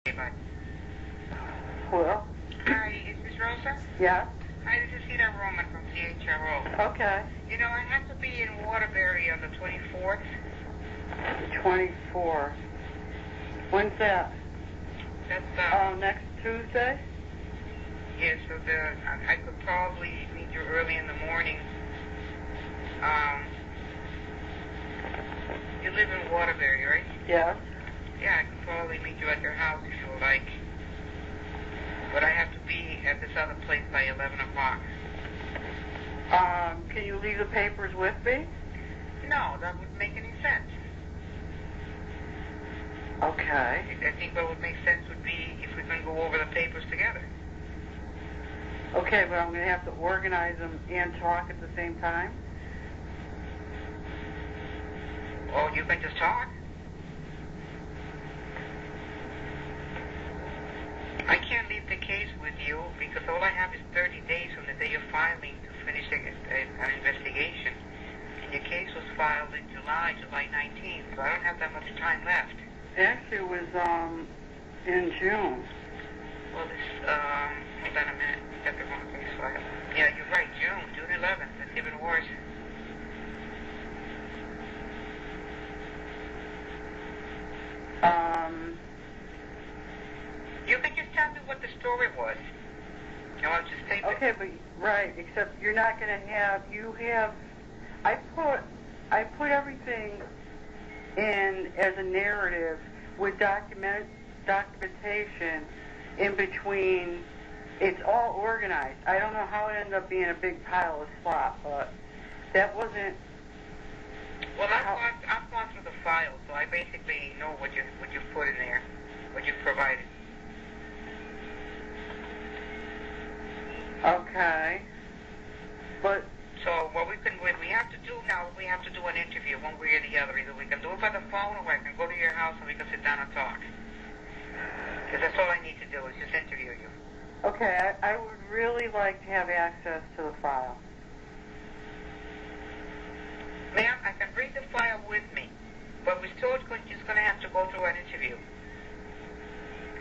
Hello? Hi, is this Rosa? Yeah? Hi, this is Cedar Roman from CHRO. Okay. You know, I have to be in Waterbury on the 24th. The 24th. When's that? That's, next Tuesday? yeah, so I could probably meet you early in the morning. You live in Waterbury, right? Yes. Yeah, I could probably meet you at your house if you would like. But I have to be at this other place by 11 o'clock. Can you leave the papers with me? No, that wouldn't make any sense. Okay. I think what would make sense would be if we can go over the papers together. Okay, but I'm going to have to organize them and talk at the same time? Oh, you can just talk? I can't leave the case with you because all I have is 30 days from the day of filing to finish an investigation. And your case was filed in July 19th, so I don't have that much time left. Actually, it was, in June. Well, hold on a minute. I got the wrong case filed. Yeah, you're right, June 11th. That's even worse. You can just tell me what the story was. And I'll just take Okay, but, right, except you're not going to have, I put everything in as a narrative with documentation in between. It's all organized. I don't know how it ended up being a big pile of slop, but that wasn't. Well, I've gone through the file, so I basically know what you put in there, what you provided. Okay. But so what we have to do now, we have to do an interview one way or the other. Either we can do it by the phone or I can go to your house and we can sit down and talk. Because that's all I need to do is just interview you. Okay, I would really like to have access to the file. Ma'am, I can bring the file with me, but we're still just going to have to go through an interview.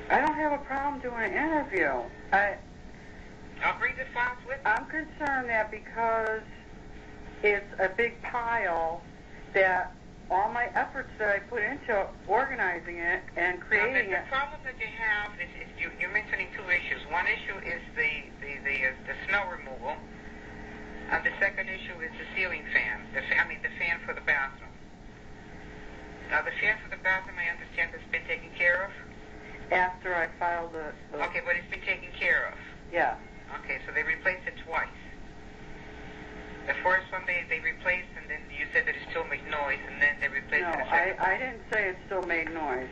I don't have a problem doing an interview. I'll bring the files with me. I'm concerned that because it's a big pile, that all my efforts that I put into organizing it and creating the problem that you have is you're mentioning two issues. One issue is the snow removal, and the second issue is the ceiling fan. The fan for the bathroom. Now, the fan for the bathroom, I understand, has been taken care of? After I filed the... Okay, but it's been taken care of? Yeah. Okay, so they replaced it twice. The first one they replaced, and then you said that it still made noise, and then they replaced it a second time. I didn't say it still made noise.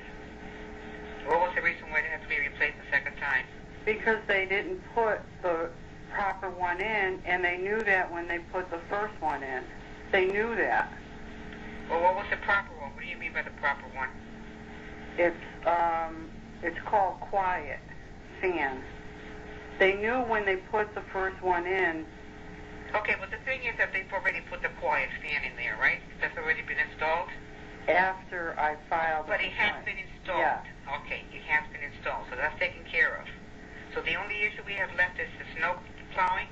What was the reason why it had to be replaced a second time? Because they didn't put the proper one in, and they knew that when they put the first one in. They knew that. Well, what was the proper one? What do you mean by the proper one? It's called quiet fan. They knew when they put the first one in. Okay, but the thing is that they've already put the quiet fan in there, right? That's already been installed? After I filed But it has been installed? Yeah. Okay, it has been installed, so that's taken care of. So the only issue we have left is the snow plowing?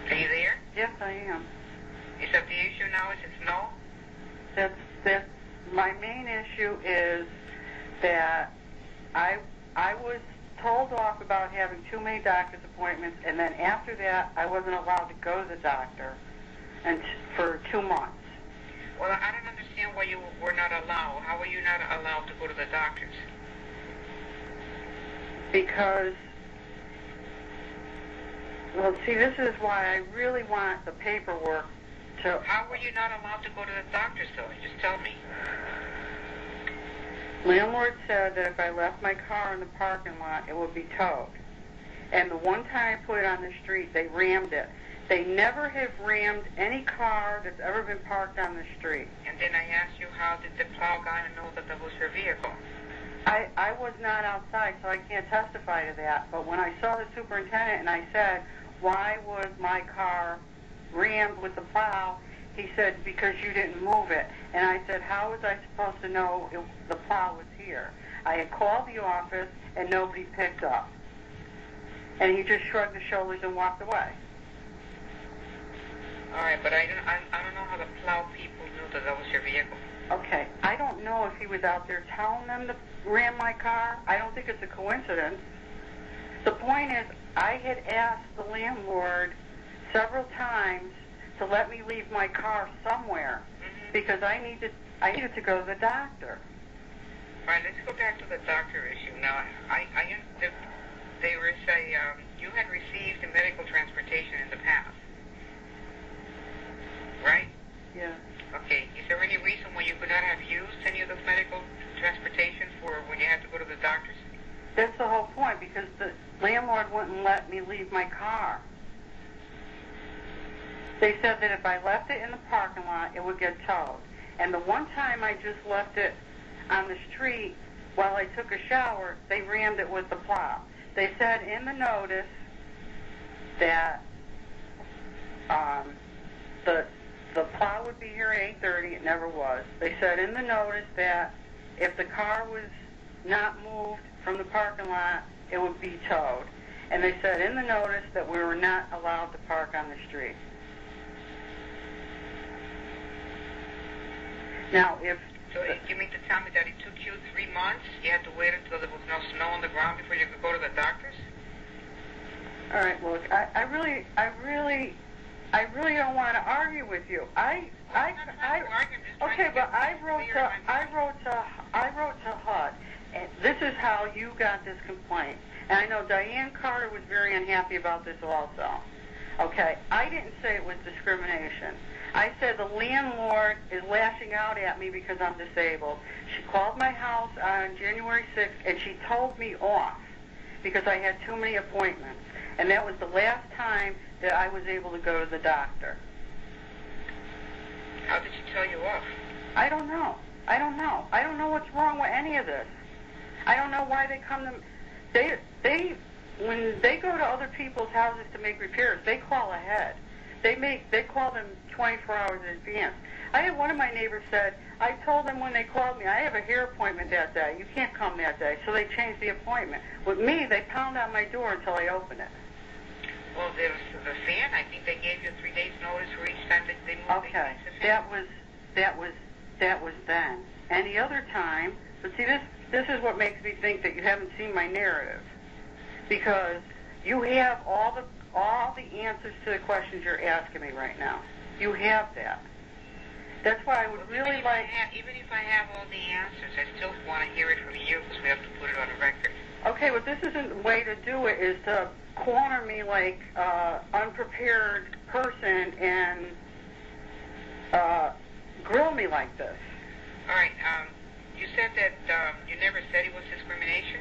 Are you there? Yes, I am. Is that the issue now, is it snow? That's my main issue is that I was told off about having too many doctor's appointments, and then after that, I wasn't allowed to go to the doctor for 2 months. Well, I don't understand why you were not allowed. How were you not allowed to go to the doctors? Because, well, see, this is why I really want the paperwork to... How were you not allowed to go to the doctors, though? Just tell me. Landlord said that if I left my car in the parking lot, it would be towed. And the one time I put it on the street, they rammed it. They never have rammed any car that's ever been parked on the street. And then I asked you, how did the plow guy know that that was your vehicle? I was not outside, so I can't testify to that. But when I saw the superintendent and I said, why was my car rammed with the plow? He said, because you didn't move it. And I said, how was I supposed to know the plow was here? I had called the office, and nobody picked up. And he just shrugged his shoulders and walked away. All right, but I don't know how the plow people knew that was your vehicle. Okay, I don't know if he was out there telling them to ram my car. I don't think it's a coincidence. The point is, I had asked the landlord several times to let me leave my car somewhere because I needed to go to the doctor. All right, let's go back to the doctor issue. Now, you had received medical transportation in the past, right? Yeah. Okay, is there any reason why you could not have used any of this medical transportation for when you had to go to the doctors? That's the whole point, because the landlord wouldn't let me leave my car. They said that if I left it in the parking lot, it would get towed. And the one time I just left it on the street while I took a shower, they rammed it with the plow. They said in the notice that the plow would be here at 8:30. It never was. They said in the notice that if the car was not moved from the parking lot, it would be towed. And they said in the notice that we were not allowed to park on the street. Now, So you mean to tell me that it took you 3 months? You had to wait until there was no snow on the ground before you could go to the doctors? All right, look, I really don't want to argue with you. Okay, but I wrote to HUD, and this is how you got this complaint. And I know Diane Carter was very unhappy about this also. Okay, I didn't say it was discrimination. I said the landlord is lashing out at me because I'm disabled. She called my house on January 6th, and she told me off because I had too many appointments. And that was the last time that I was able to go to the doctor. How did she tell you off? I don't know. I don't know what's wrong with any of this. I don't know why they come to... When they go to other people's houses to make repairs, they call ahead. They call them 24 hours in advance. I had one of my neighbors said, I told them when they called me, I have a hair appointment that day. You can't come that day. So they changed the appointment. With me, they pound on my door until I open it. Well, there's the fan. I think they gave you 3 days notice for each time that they moved. Okay, that was then. Any other time, but see, this is what makes me think that you haven't seen my narrative, because you have all the answers to the questions you're asking me right now. You have that. That's why I would really like... Even if I have all the answers, I still want to hear it from you because we have to put it on the record. Okay, well, this isn't the way to do it, is to corner me like unprepared person and grill me like this. All right, you said that you never said it was discrimination?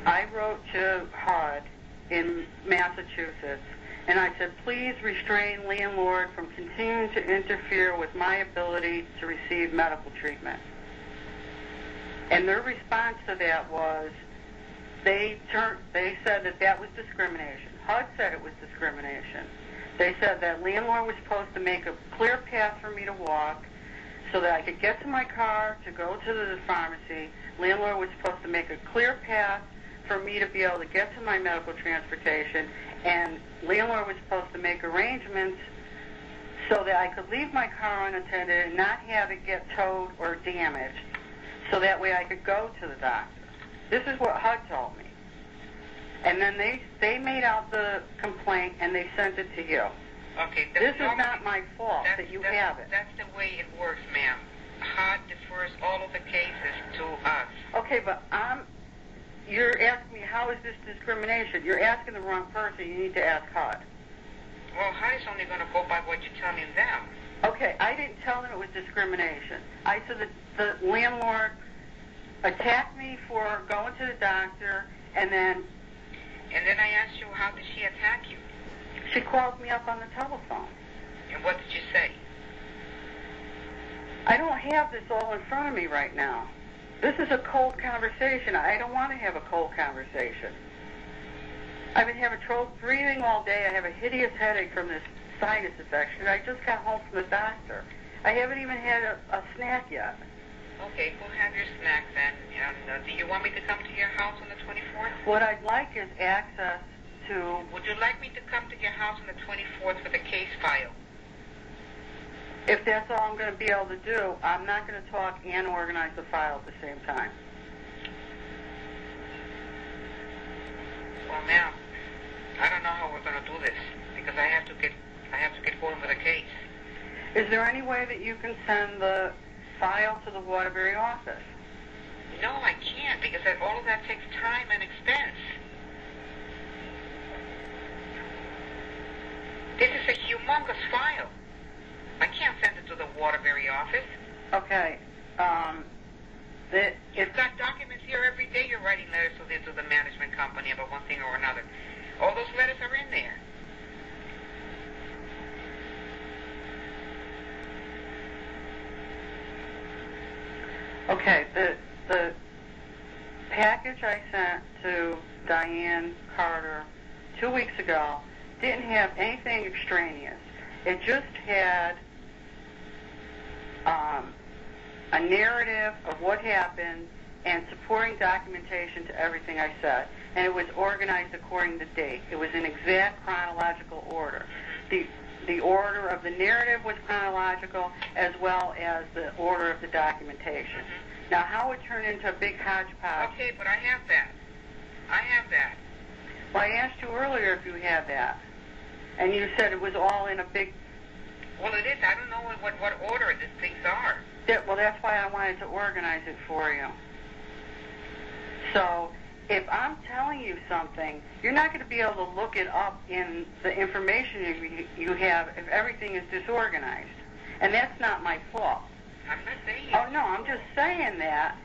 I wrote to HUD in Massachusetts, and I said, please restrain landlord from continuing to interfere with my ability to receive medical treatment. And their response to that was, they said that was discrimination. HUD said it was discrimination. They said that landlord was supposed to make a clear path for me to walk so that I could get to my car to go to the pharmacy. Landlord was supposed to make a clear path for me to be able to get to my medical transportation, and landlord was supposed to make arrangements so that I could leave my car unattended and not have it get towed or damaged, so that way I could go to the doctor. This is what HUD told me. And then they made out the complaint and they sent it to you. Okay. This is not my fault that you have it. That's the way it works, ma'am. HUD defers all of the cases to us. Okay, but you're asking me, how is this discrimination? You're asking the wrong person. You need to ask HUD. Well, HUD is only going to go by what you're telling them. Okay, I didn't tell them it was discrimination. I said that the landlord attacked me for going to the doctor, and then I asked you, how did she attack you? She called me up on the telephone. And what did you say? I don't have this all in front of me right now. This is a cold conversation. I don't want to have a cold conversation. I've been having trouble breathing all day. I have a hideous headache from this sinus infection. I just got home from the doctor. I haven't even had a snack yet. Okay, go have your snacks then. And do you want me to come to your house on the 24th? What I'd like is access to... Would you like me to come to your house on the 24th for the case file? If that's all I'm going to be able to do, I'm not going to talk and organize the file at the same time. Well, ma'am, I don't know how we're going to do this because I have to get going with a case. Is there any way that you can send the file to the Waterbury office? No, I can't because all of that takes time and expense. This is a humongous file. I can't send it to the Waterbury office. Okay. You've got documents here every day. You're writing letters to the management company about one thing or another. All those letters are in there. Okay, the package I sent to Diane Carter 2 weeks ago didn't have anything extraneous. It just had a narrative of what happened and supporting documentation to everything I said. And it was organized according to date. It was in exact chronological order. The order of the narrative was chronological as well as the order of the documentation. Now, how it turned into a big hodgepodge... Okay, but I have that. Well, I asked you earlier if you had that. And you said it was all in a big... Well, it is. I don't know what order these things are. Well, that's why I wanted to organize it for you. So, if I'm telling you something, you're not going to be able to look it up in the information you have if everything is disorganized. And that's not my fault. I'm not saying... Oh, no, I'm just saying that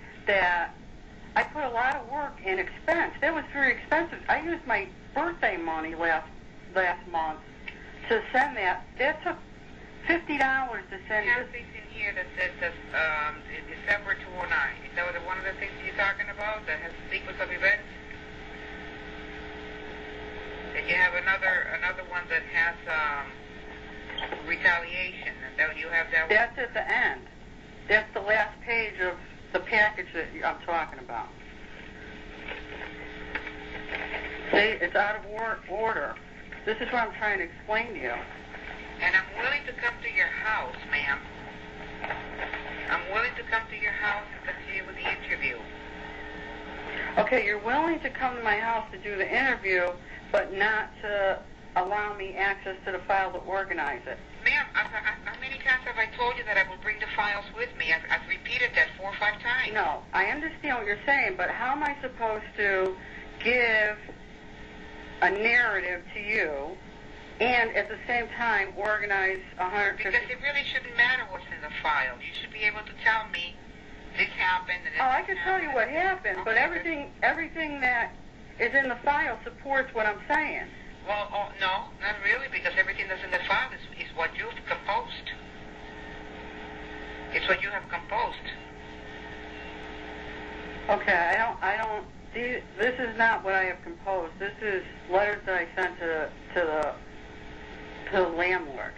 I put a lot of work and expense. That was very expensive. I used my birthday money last month to send that. That took $50 to send. I have things in here that says December 209. Is that one of the things you're talking about that has a sequence of events? And you have another one that has retaliation, and then you have that one. That's at the end. That's the last page of the package that I'm talking about. See, it's out of order. This is what I'm trying to explain to you. And I'm willing to come to your house, ma'am. I'm willing to come to your house and continue with the interview. Okay, you're willing to come to my house to do the interview, but not to allow me access to the file to organize it. Ma'am, how many times have I told you that I will bring the files with me? I've repeated that 4 or 5 times. No, I understand what you're saying, but how am I supposed to give a narrative to you and at the same time organize 150... Because it really shouldn't matter what's in the file. You should be able to tell me this happened and this I can tell you what happened, but everything that is in the file supports what I'm saying. Well, no, not really, because everything that's in the file is what you've composed. It's what you have composed. Okay, this is not what I have composed. This is letters that I sent to the landlord.